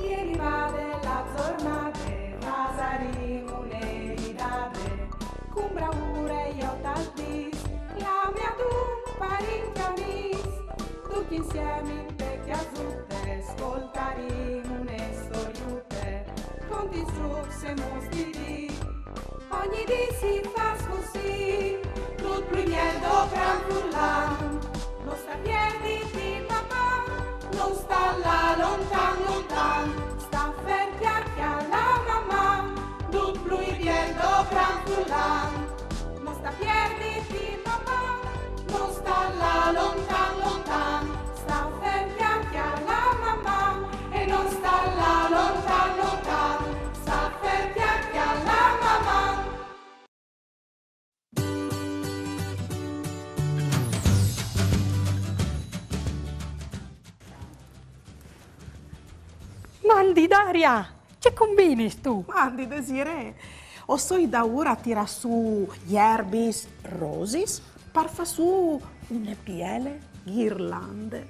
Ieri vade la giornata, Vasarino un'eridade, con bravura io t'aldis, la mia tu parenti amis, tutti insieme in te chiazute, ascoltarimo une storiute, con ti se mostri, ogni dì si fa così, tutto primiero gran frullan, non sta piedi di mamma, non sta là lontan lontan, sta fermi alla mamma, tutto primiero gran frullan, non sta piedi di mamma, non sta là lontan lontan, sta fermi alla mamma, e non sta là lontan lontan, sta fermi alla mamma. Mandi Daria, che combini tu? Mandi Desiree, o soi da ora tira su gli erbis rosis, par fa su une piele ghirlande.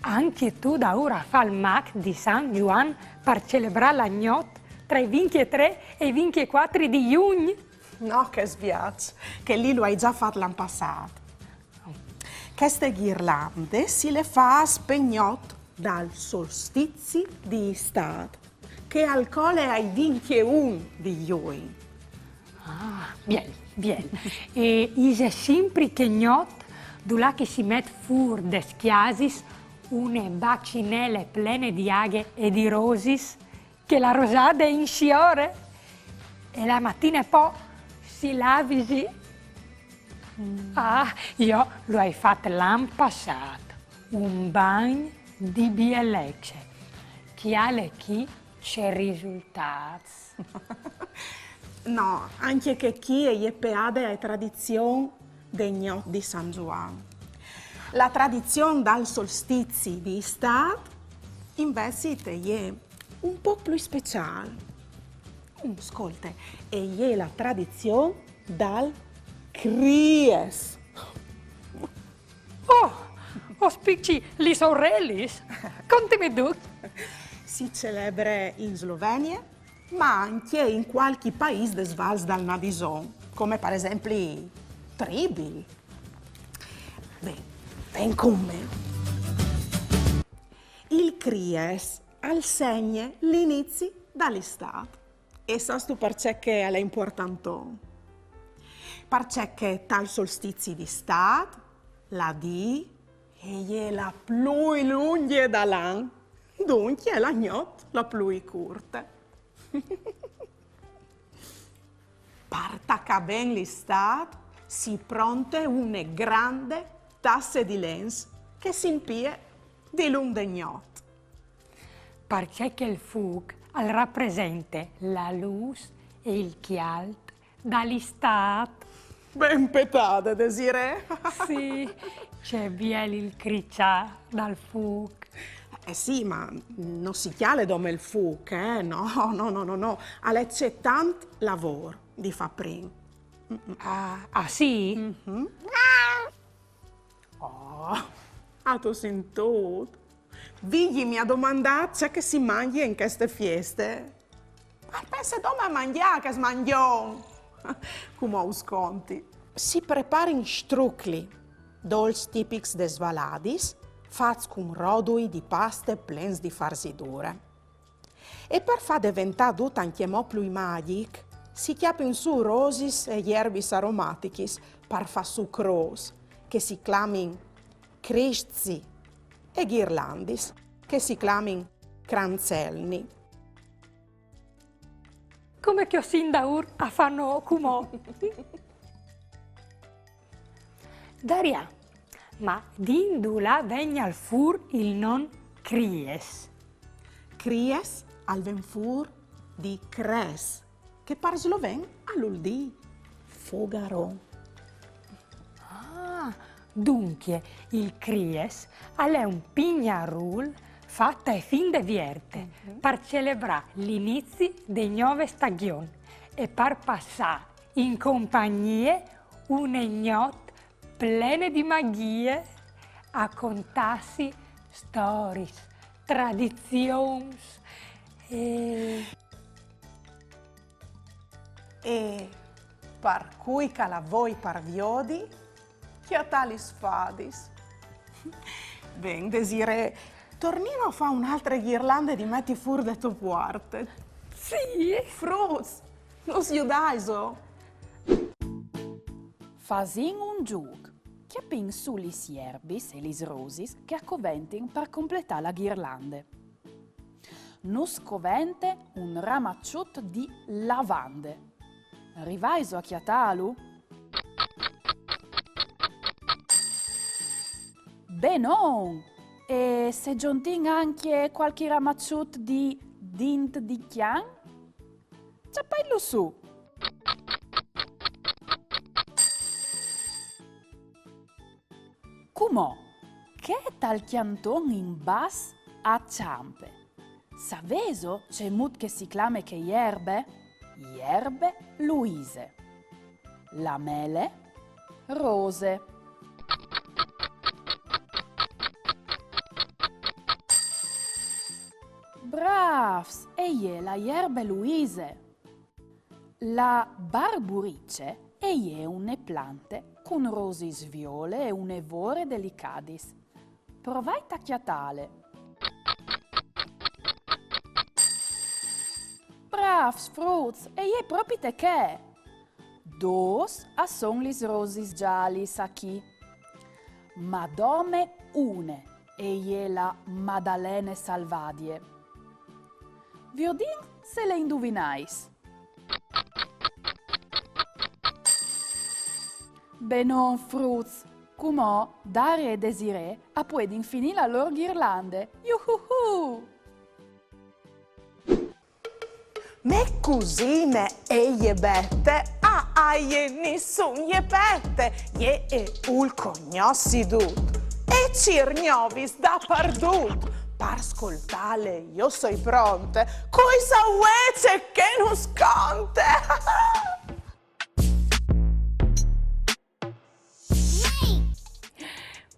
Anche tu da ora fa il MAC di San Juan per celebrare la gnot tra i 23 e i 24 di giugno. No, che sbiac, che lì lo hai già fatto l'anno passato. Queste ghirlande si le fa spegnot dal solstizi di estate, che al cole ai 21 di giugno. Ah, bien, bien. E is sempre che gnot, là che si met fur des chiasis, une bacinelle plene di aghe e di rosis, che la rosada è in sciore, e la mattina poi si lavisi. Ah, io lo hai fatto l'anno passato, un bagno di bielece, chi ha le chi c'è risultati. No, anche che chi è jepeade è tradizione dei gnot di San Giovanni. La tradizione dal solstizi di estate invece è un po' più speciale. Ascolta, è la tradizione dal Cries. Oh, spicci li sorellis, contimi tu. Si celebra in Slovenia, ma anche in qualche paese del Vals dal Navison, come per esempio Tribil. Beh, ven con me. Il Cries al segna l'inizio dall'estate. E sai tu perché è importante? Perché tal solstizio d'estate, la di, è la più lunga dall'anno, dunque è la gnot la più corta. Partacca ben l'estate, si pronte una grande tassa di lens che si impie di lungo gnot. Perché che il fug al rappresenta la luce e il chialt dall'estate. Ben petate, Desiree. Sì, c'è bien il criccià dal fug. Eh sì, ma non si chiale come il fuoco, eh? No. Ale c'è tanto lavoro di fa prima. Ah, sì? Mm-hmm. Oh, a tu sentito? Vigli mi ha domandato c'è che si mangia in queste feste. Ma pensa dove mangiare che smangiò? Come ho sconti. Si prepara in strucli, dolci tipici des Valadis, fatti con rodui di paste plens di farsidure. E per far diventare tutto anche più magic, si chiappano su rosis e erbis aromaticis per far su cros, che si chiamano crisci, e ghirlandis, che si chiamano cranzelni. Come che ho sin da ur a fanno cumò. Daria, ma d'indula vegna al fur il non Cries. Cries al ven fur di Cres, che par sloven all'uldi Fogaron. Ah, dunque il Cries è un pignarul fatta e fin de vierte per celebrare l'inizio dei nuove stagioni e per passare in compagnia una gnot plene di magie a contarsi stories, tradizioni E per cui che la voi parviodi, che tali sfadis. Ben, Desiree, tornino a fa un'altra ghirlanda di metti fur de tu parte. Sì. Fruz, lo sudaiso. Fasin un giug, chiappin su lis ierbis e lis rosis che accoventin per completare la ghirlande. Nus covente un ramacciut di lavande. Rivaiso a chiatalu? Benon! E se giuntin anche qualche ramacciut di dint di chian? Ciappailu su! Cumò, che tal chianton in bas a ciampe? Saveso c'è mut che si clame che ierbe? Ierbe Luise. Lamele Rose. Bravs, e la ierbe Luise. La barburice e une plante con rosis viole e une vore delicadis. Provai tacchiatale. Bravs, fruz, e proprio te che? Dos a son lis rosis giallis a chi. Madome une e la Maddalene Salvadie. Viodin se le indovinais. Benon, fruz, cumò Daria e Desiree a puedin finì la loro ghirlande. Yuhuhu! Me cusine e je bette, a je nissun je pette, je e ul cognossi dut, e cirgnovis da pardut. Per ascoltare io soi pronte, coi sauece che non sconte.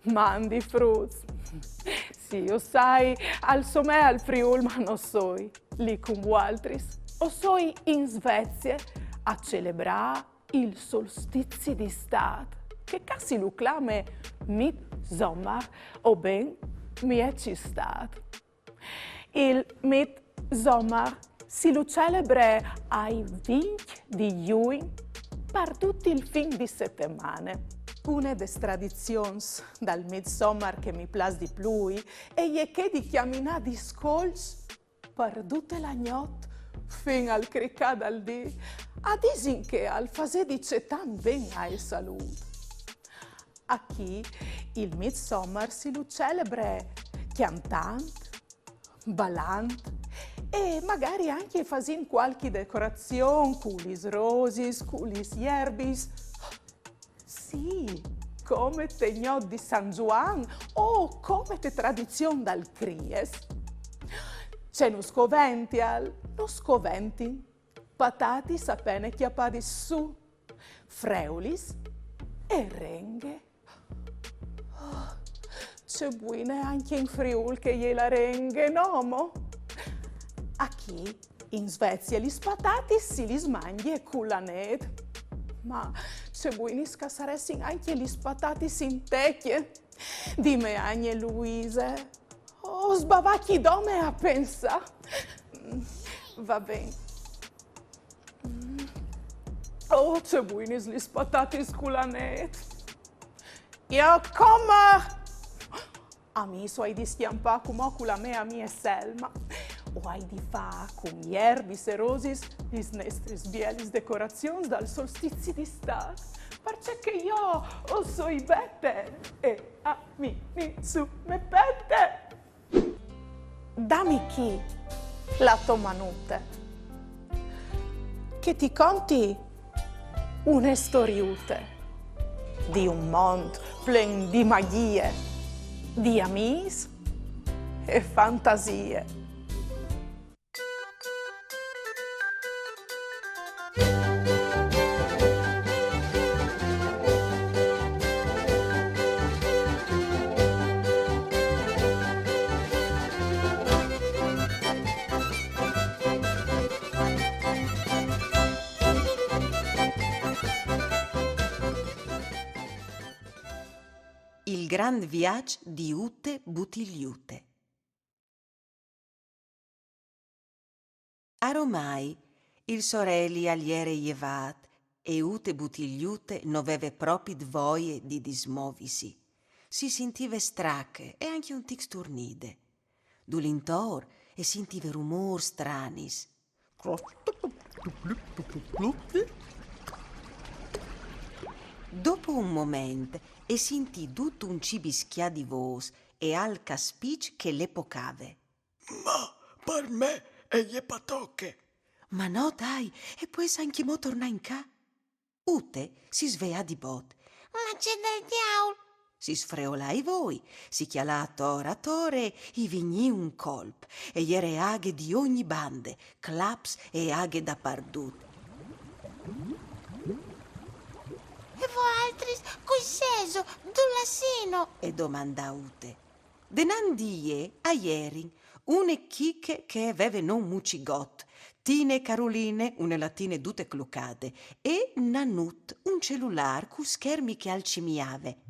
Mandi fruz. Sì, io sai, al somè al Friul, ma non soi, lì cum altris. O soi in Svezia a celebrare il solstizio d'estate, che casi lo clame Midsommer, o ben mi è ci stato. Il Midsommer si lo celebra ai 20 di giugno per tutto il fin di settimana. Una des tradizions dal Midsommer che mi plas di plui e che di chiamina di scolz per tutte la notte fin al cricà dal dì, a disin che al fase dice tan ben ai salute. A chi il Midsommer si lo celebra cantant, ballant e magari anche fasin qualche decorazione, culis rosis, culis ierbis. Sì, come tegnò di San Juan o come te tradizione dal Cries. C'è nu scoventi, patati sapene chiappati su, freulis e renghe. Oh, c'è buine anche in Friul che gliela renghe, nomo? A chi in Svezia gli patati si li smanghi e culanet. Ma c'è buini scasaressi anche gli patati in tecchie. Dime Agne Luise. Oh, sbavacchi dome a pensa. Va bene. Oh, c'è buini gli patati sculanet. Io come? A mi so hai di schiampà come con la mea mia Selma. O hai di fa con gli erbis e rosis gli nestris bielis decorazioni dal solstizio d'estate. Perché io ho soi bette e a mi su me pette. Dammi chi la tua manute, che ti conti une storiute di un mondo plen di magie, di amis e fantasie. grand viaggio di Ute Butigliute. Aromai il sorelli aliere jevat e Ute Butigliute non aveva proprio voglia di dismovisi. Si sentiva strache e anche un tic sturnide. Dulintor e sentiva rumor stranis. Dopo un momento e sentì tutto un cibischia di voce e al caspic che le pocave. Ma per me e gli patocche. Ma no, dai, e poi anche mo torna in ca. Ute si svea di bot. Ma c'è del diavolo! Si sfreolai voi, si chialà a tore, i vigni un colp, e iere aghe di ogni bande, claps e aghe da pardut. E voi altri, cui seso, dulassino? E domanda Ute. Denandie a ieri, une chicche che aveva non mucigot, Tine e Caroline, une latine dute clucate, e Nanut, un cellular cu schermi che alcimiave.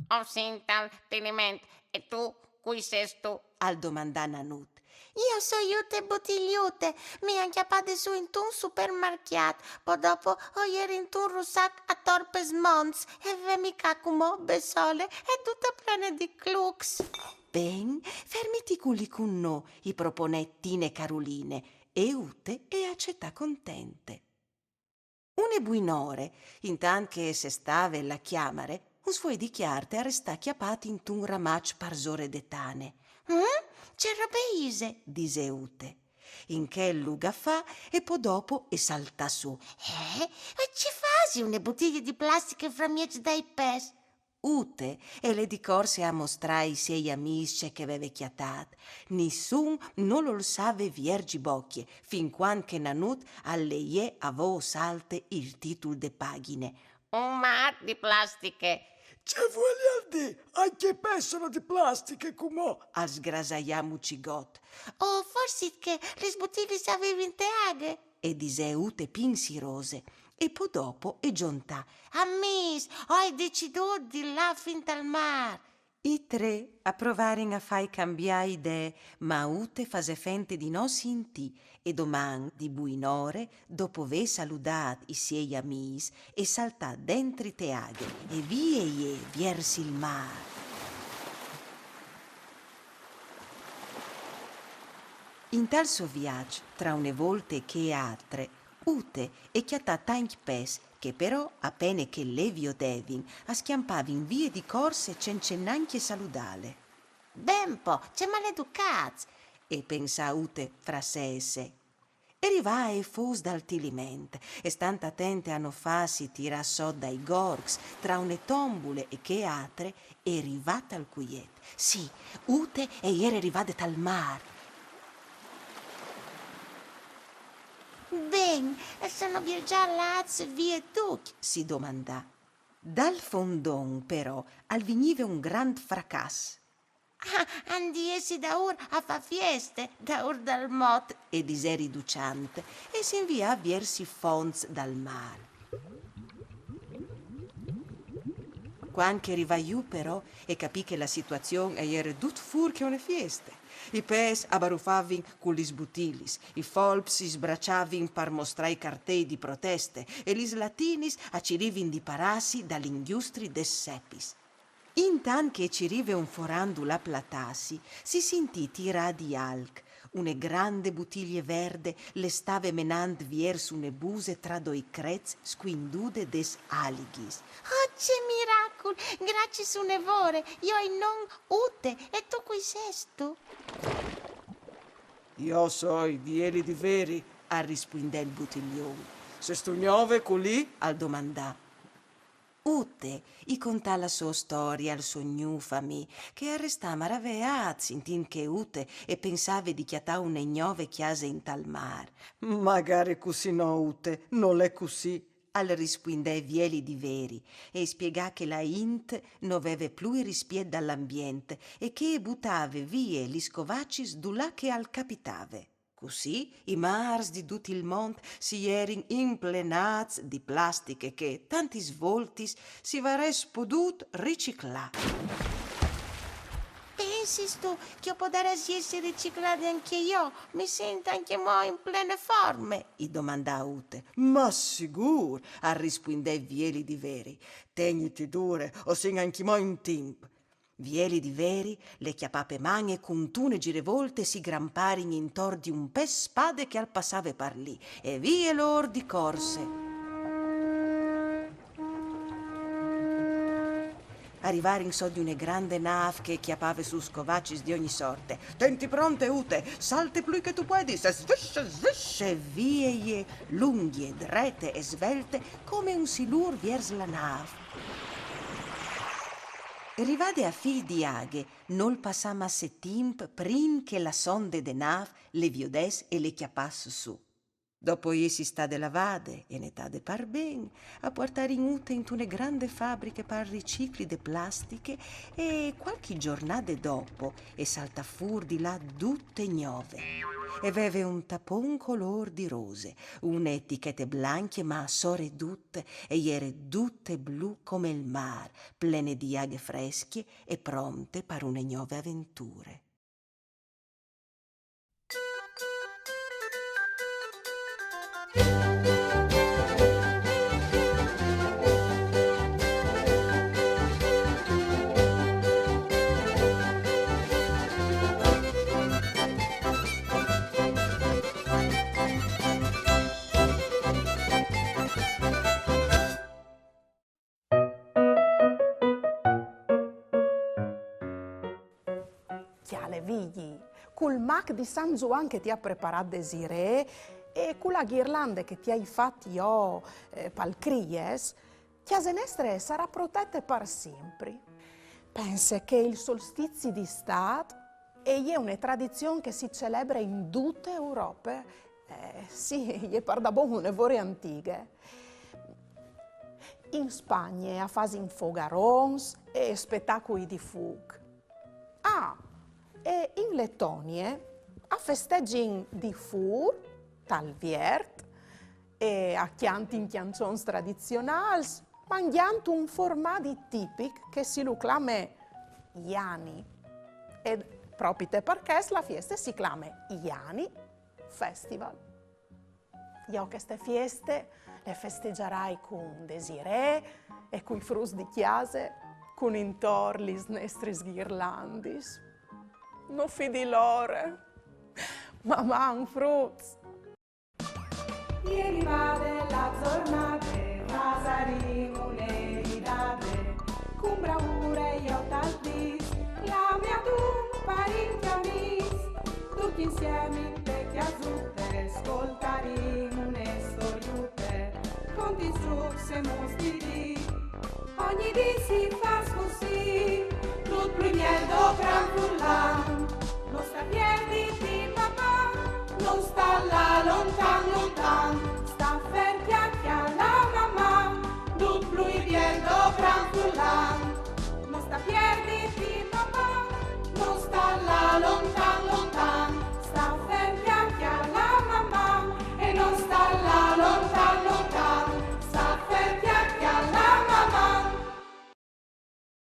Ho senta tenimento. E tu, cui sei tu? Al domandà Nanut. Io so Ute Butigliute, mi han chiappate su in un supermercato, poi dopo ho ieri in un russac a Torpes Mons e ve mi cacumo besole e tutte piene di clux. Ben, fermiti culli con no, i proponè Tine e Caroline, e Ute e accetta contente. Une buinore, intant che se stava la chiamare, un suoi dichiarte arrestà chiappati in un ramac parsore d'etane. C'è robeise, Dise Ute. In che luga fa e poi dopo e salta su. E ci fasi une bottiglie di plastica fra mieci dai pes? Ute e le di corse a mostrare i sei amici che aveva chiatat. Nessun non lo save viergi bocchie, fin quando che Nanut alleie a voce alte il titolo de pagine. Un mar di plastiche. C'è voglia di anche persone di plastiche come A sgrasaiamo cigot. O forse che le bottiglie si avevi in teaghe? E dise Ute pinsirose. E poi dopo e giuntà. Ammis, ho deciduto di là fin dal mar. I tre a provare a fai cambiare idee, ma Ute fase fente di non sentì e doman di buinore, dopo aver salutat i suoi amici, e saltà dentro i teaghe e vie verso il mar. In tal suo viaggio, tra une volte che altre, Ute e chiatà tanti pes che però, appena che levio devin, a schiampavin vie di corse senza neanche saludale. Bempo, c'è maleducaz. E pensa Ute fra sé e sé. E rivà e fos dal tiliment, e stante attente a non farsi tirà so dai gorgs, tra une tombule e che altre, e rivata al cuiet. Sì, Ute e ieri rivade al mar. Ben, sono già Laz via Duc. Si domandà. Dal fondon, però, al veniva un grand fracas. Andiesi da ur a fa fieste, da ur dal mot. E dise riduciante, e si invia versi fonds dal mar. Quando arriva giù, però, e capì che la situazione era tut fur che una fiesta. I pes abaruffavin con gli sbutilis, i folps si sbracciavin per mostrare i cartei di proteste e gli latinis accirivin di parassi dall'ingiustri des sepis. Intan che cirive un forandula platasi, si sentì tira di alc. Une grande bottiglie verde le stave menand verso une buse tra doi crez squindude des alighis. Oh, c'è miracolo, grazie su nevore, io e non Ute, e tu qui sesto? io so i vieli di veri, Arrispondè il butiglione. se stugnove colì Al domandà. Ute i contà la sua storia al suo gnufami, che arrestà maraveat, sentin che Ute e pensava di chiatà un ignove chiase in tal mar. magari così no Ute, non è così. Al rispondè vieli di veri e spiegà che la int non aveva più rispied dall'ambiente e che buttava via gli scovaccis là che al capitave. Così i mars di tutto il mondo si erin implenats di plastiche che, tanti svolti, si vares podut riciclare. Pensi tu che io potrei essere riciclata anche io? Mi sento anche mo in plene forme? I domandà Ute. Ma sicuro, rispondè Vieli di Veri. Tegniti dure, o sing anche mo in tempo. Vieli di Veri le chiapape mani con tune girevolte si gramparin intor di un pe spade che al passave par lì e vie lor di corse. Arrivare in so di una grande nave che chiappave su scovacci di ogni sorte. Tenti pronte, Ute, salte più che tu puoi, se svisce, vie lunghe, drette e svelte come un silur vers la nave. Rivade a fil di aghe, non passama se timp prin che la sonde de nav le viodes e le chiappasse su. Dopo si sta de lavade e ne tade par ben, a portare in Ute in tune grande fabbriche par ricicli de plastiche e qualche giornate dopo e salta fur di là tutte gnove. E veve un tapon color di rose, une etichette blanche ma sore tutte e iere tutte blu come il mar, plene di aghe fresche e pronte per une gnove avventure. Chiale vigli, col mac di San Juan che ti ha preparato Desiree e con la ghirlanda che ti hai fatti io pal Cries, Chiesa Nestre sarà protetta per sempre. Pensa che il solstizio di Stato è una tradizione che si celebra in tutte Europe. Sì, è per da buone vore antiche. In Spagna a fase in fogarons e spettacoli di fug. E in Lettonia a festeggi di fur, talviert, e a chianti in canzoni tradizionali, mangiando un formato tipico che si lo chiama Iani. E proprio perché la festa si chiama Iani Festival. Io queste feste le festeggerai con Desiree e con i frutti di chiesa, con intorno le nostre ghirlandis. Non fidi loro, ma man frutti. Ieri vade la giornata, pasaremo le ridate, con bravura io t'aldis, la mia tu parenti amis, tutti insieme in vecchie azzurre, ascoltaremo le storiute, con ti strusse mostri, ogni dì si fa